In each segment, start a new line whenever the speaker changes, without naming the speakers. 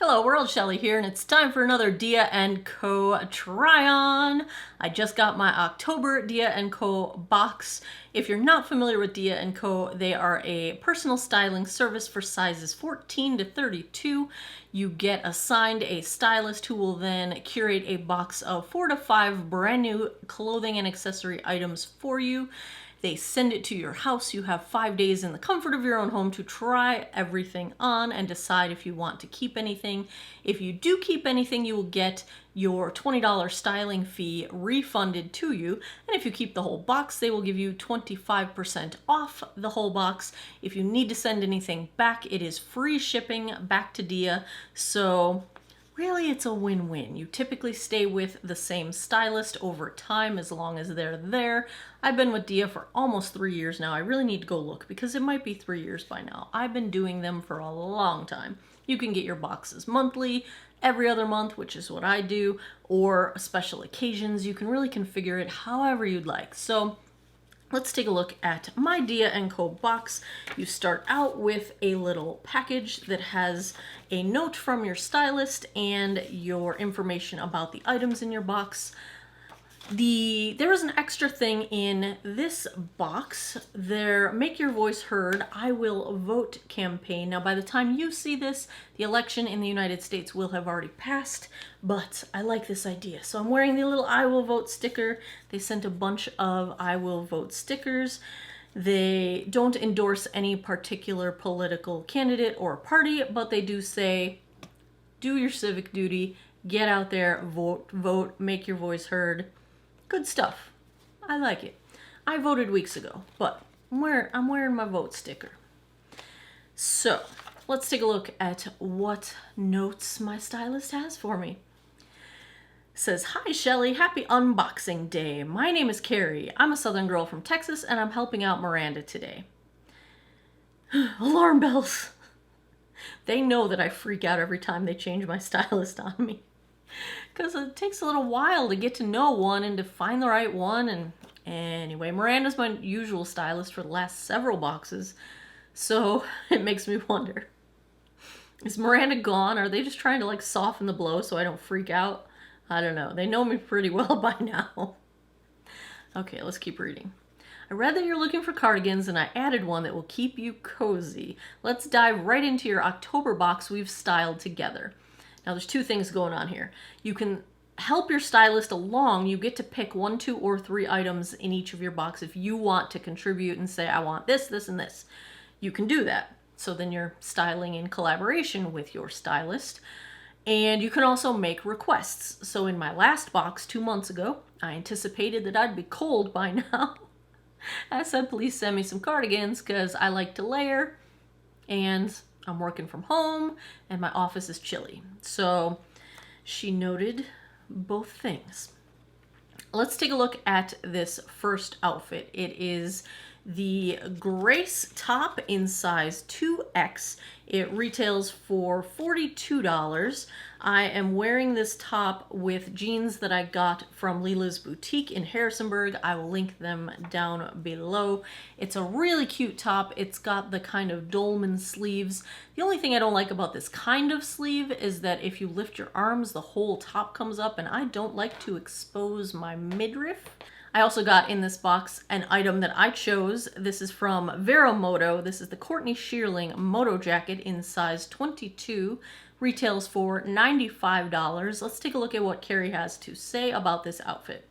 Hello world, Shelly here, and it's time for another Dia & Co. try-on. I just got my October Dia & Co. box. If you're not familiar with Dia & Co., they are a personal styling service for sizes 14 to 32. You get assigned a stylist who will then curate a box of 4 to 5 brand new clothing and accessory items for you. They send it to your house. You have 5 days in the comfort of your own home to try everything on and decide if you want to keep anything. If you do keep anything, you will get your $20 styling fee refunded to you. And if you keep the whole box, they will give you 25% off the whole box. If you need to send anything back, it is free shipping back to Dia. So really, it's a win-win. You typically stay with the same stylist over time as long as they're there. I've been with Dia for almost 3 years now. I really need to go look because it might be 3 years by now. I've been doing them for a long time. You can get your boxes monthly, every other month, which is what I do, or special occasions. You can really configure it however you'd like. So let's take a look at my Dia & Co. box. You start out with a little package that has a note from your stylist and your information about the items in your box. There is an extra thing in this box. Their Make Your Voice Heard, I Will Vote campaign. Now, by the time you see this, the election in the United States will have already passed, but I like this idea. So I'm wearing the little I Will Vote sticker. They sent a bunch of I Will Vote stickers. They don't endorse any particular political candidate or party, but they do say, do your civic duty, get out there, vote, make your voice heard. Good stuff. I like it. I voted weeks ago, but I'm wearing my vote sticker. So let's take a look at what notes my stylist has for me. It says, "Hi Shelly, happy unboxing day. My name is Carrie. I'm a Southern girl from Texas and I'm helping out Miranda today." Alarm bells. They know that I freak out every time they change my stylist on me. Because it takes a little while to get to know one and to find the right one. And anyway, Miranda's my usual stylist for the last several boxes. So it makes me wonder, is Miranda gone? Are they just trying to like soften the blow so I don't freak out? I don't know. They know me pretty well by now. Okay, let's keep reading. "I read that you're looking for cardigans and I added one that will keep you cozy. Let's dive right into your October box we've styled together." Now, there's two things going on here. You can help your stylist along. You get to pick 1, 2, or 3 items in each of your box if you want to contribute and say, I want this, this, and this. You can do that. So then you're styling in collaboration with your stylist. And you can also make requests. So in my last box 2 months ago, I anticipated that I'd be cold by now. I said, please send me some cardigans because I like to layer and I'm working from home and my office is chilly. So she noted both things. Let's take a look at this first outfit. It is the Grace top in size 2X. It retails for $42. I am wearing this top with jeans that I got from Lila's Boutique in Harrisonburg. I will link them down below. It's a really cute top. It's got the kind of dolman sleeves. The only thing I don't like about this kind of sleeve is that if you lift your arms, the whole top comes up, and I don't like to expose my midriff. I also got in this box an item that I chose. This is from Moto. This is the Courtney Shearling Moto jacket in size 22. Retails for $95. Let's take a look at what Carrie has to say about this outfit.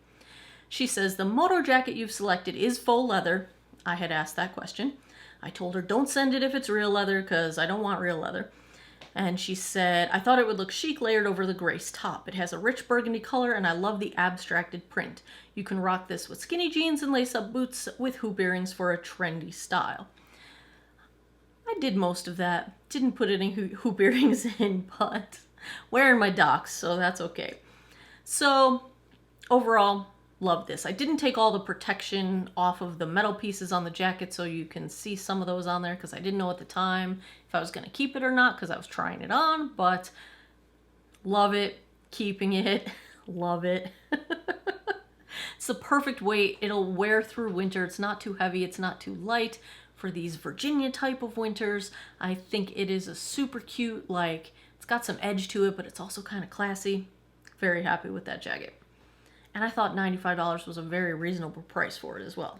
She says, "The Moto jacket you've selected is faux leather." I had asked that question. I told her, don't send it if it's real leather because I don't want real leather. And she said, "I thought it would look chic layered over the Grace top. It has a rich burgundy color and I love the abstracted print. You can rock this with skinny jeans and lace-up boots with hoop earrings for a trendy style." I did most of that. Didn't put any hoop earrings in, but wearing my docs, so that's okay. So overall, love this. I didn't take all the protection off of the metal pieces on the jacket so you can see some of those on there because I didn't know at the time if I was going to keep it or not because I was trying it on, but love it, keeping it, love it. It's the perfect weight. It'll wear through winter. It's not too heavy. It's not too light. For these Virginia type of winters, I think it is a super cute, like It's got some edge to it, but it's also kind of classy. Very happy with that jacket. And I thought $95 was a very reasonable price for it as well.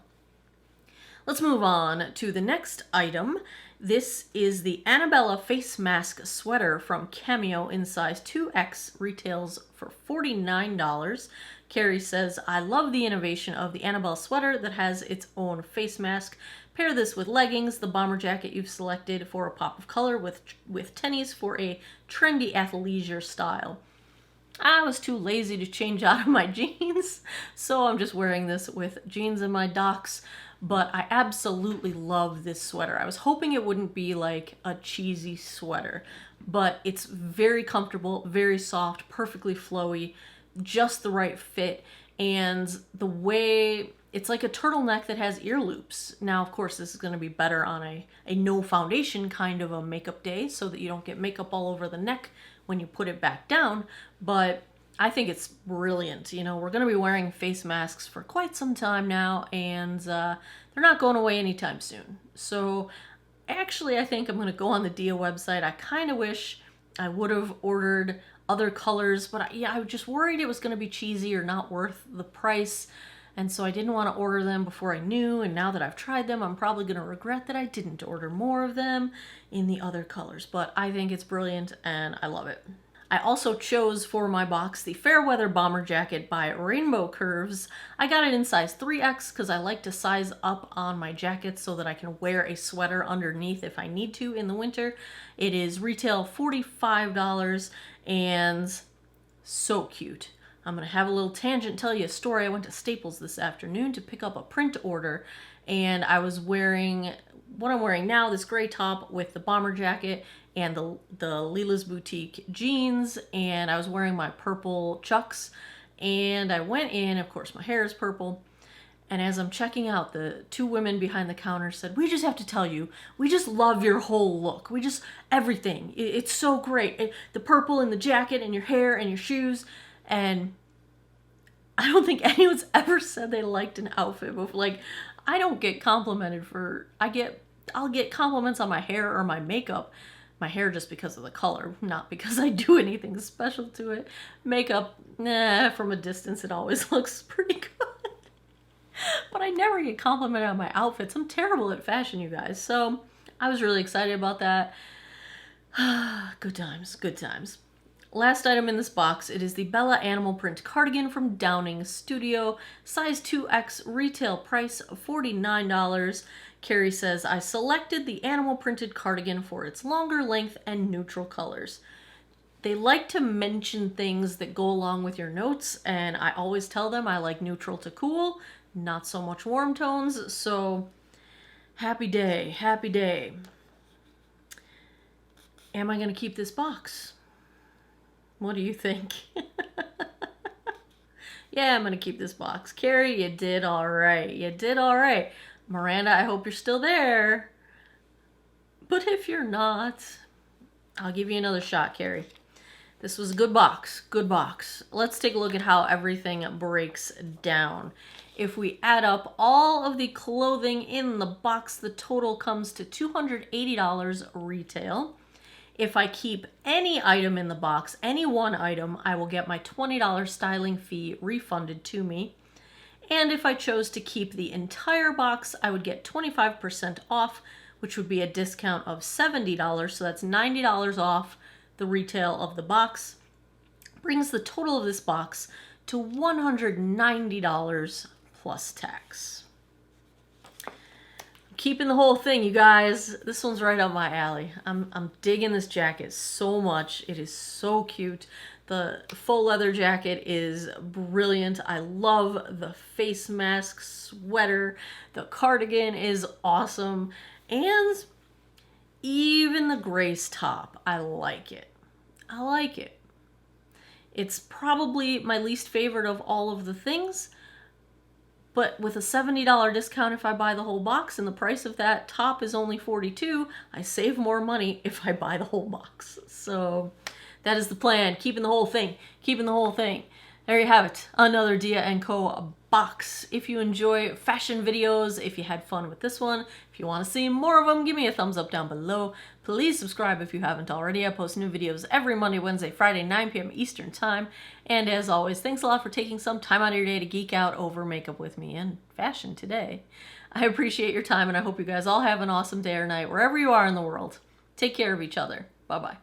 Let's move on to the next item. This is the Annabella face mask sweater from Cameo in size 2X, retails for $49. Carrie says, I love the innovation of the Annabelle sweater that has its own face mask. Pair this with leggings, the bomber jacket you've selected for a pop of color with tennies for a trendy athleisure style. I was too lazy to change out of my jeans, so I'm just wearing this with jeans and my docs. But I absolutely love this sweater. I was hoping it wouldn't be like a cheesy sweater, but it's very comfortable, very soft, perfectly flowy, just the right fit. And the way it's like a turtleneck that has ear loops. Now, of course, this is going to be better on a no foundation kind of a makeup day so that you don't get makeup all over the neck when you put it back down. But I think it's brilliant. You know, we're going to be wearing face masks for quite some time now, and they're not going away anytime soon. So actually, I think I'm going to go on the Dia website. I kind of wish I would have ordered other colors, but I was just worried it was going to be cheesy or not worth the price. And so I didn't want to order them before I knew, and now that I've tried them, I'm probably going to regret that I didn't order more of them in the other colors. But I think it's brilliant, and I love it. I also chose for my box the Fairweather Bomber Jacket by Rainbow Curves. I got it in size 3X because I like to size up on my jackets so that I can wear a sweater underneath if I need to in the winter. It is retail $45 and so cute. I'm going to have a little tangent, tell you a story. I went to Staples this afternoon to pick up a print order, and I was wearing what I'm wearing now, this gray top with the bomber jacket and the Lila's Boutique jeans, and I was wearing my purple Chucks, and I went in, of course my hair is purple, and as I'm checking out, the two women behind the counter said, we just have to tell you, we just love your whole look. We just, everything. It's so great. The purple and the jacket and your hair and your shoes. And I don't think anyone's ever said they liked an outfit before. Like, I don't get complimented for, I'll get compliments on my hair or my makeup. My hair just because of the color, not because I do anything special to it. Makeup, nah, from a distance it always looks pretty good. But I never get complimented on my outfits. I'm terrible at fashion, you guys. So I was really excited about that. Good times, good times. Last item in this box, it is the Bella Animal Print Cardigan from Downing Studio. Size 2X, retail price of $49. Carrie says, I selected the animal printed cardigan for its longer length and neutral colors. They like to mention things that go along with your notes, and I always tell them I like neutral to cool, not so much warm tones, so happy day, happy day. Am I going to keep this box? What do you think? Yeah, I'm going to keep this box. Carrie, you did all right. You did all right. Miranda, I hope you're still there. But if you're not, I'll give you another shot, Carrie. This was a good box. Good box. Let's take a look at how everything breaks down. If we add up all of the clothing in the box, the total comes to $280 retail. If I keep any item in the box, any one item, I will get my $20 styling fee refunded to me. And if I chose to keep the entire box, I would get 25% off, which would be a discount of $70. So that's $90 off the retail of the box. Brings the total of this box to $190 plus tax. Keeping the whole thing, you guys. This one's right up my alley. I'm digging this jacket so much. It is so cute. The faux leather jacket is brilliant. I love the face mask sweater. The cardigan is awesome. And even the Grace top, I like it. I like it. It's probably my least favorite of all of the things. But with a $70 discount if I buy the whole box, and the price of that top is only $42, I save more money if I buy the whole box. So that is the plan. Keeping the whole thing. Keeping the whole thing. There you have it, another Dia & Co. box. If you enjoy fashion videos, if you had fun with this one, if you want to see more of them, give me a thumbs up down below. Please subscribe if you haven't already. I post new videos every Monday, Wednesday, Friday, 9 p.m. Eastern Time. And as always, thanks a lot for taking some time out of your day to geek out over makeup with me and fashion today. I appreciate your time, and I hope you guys all have an awesome day or night wherever you are in the world. Take care of each other. Bye-bye.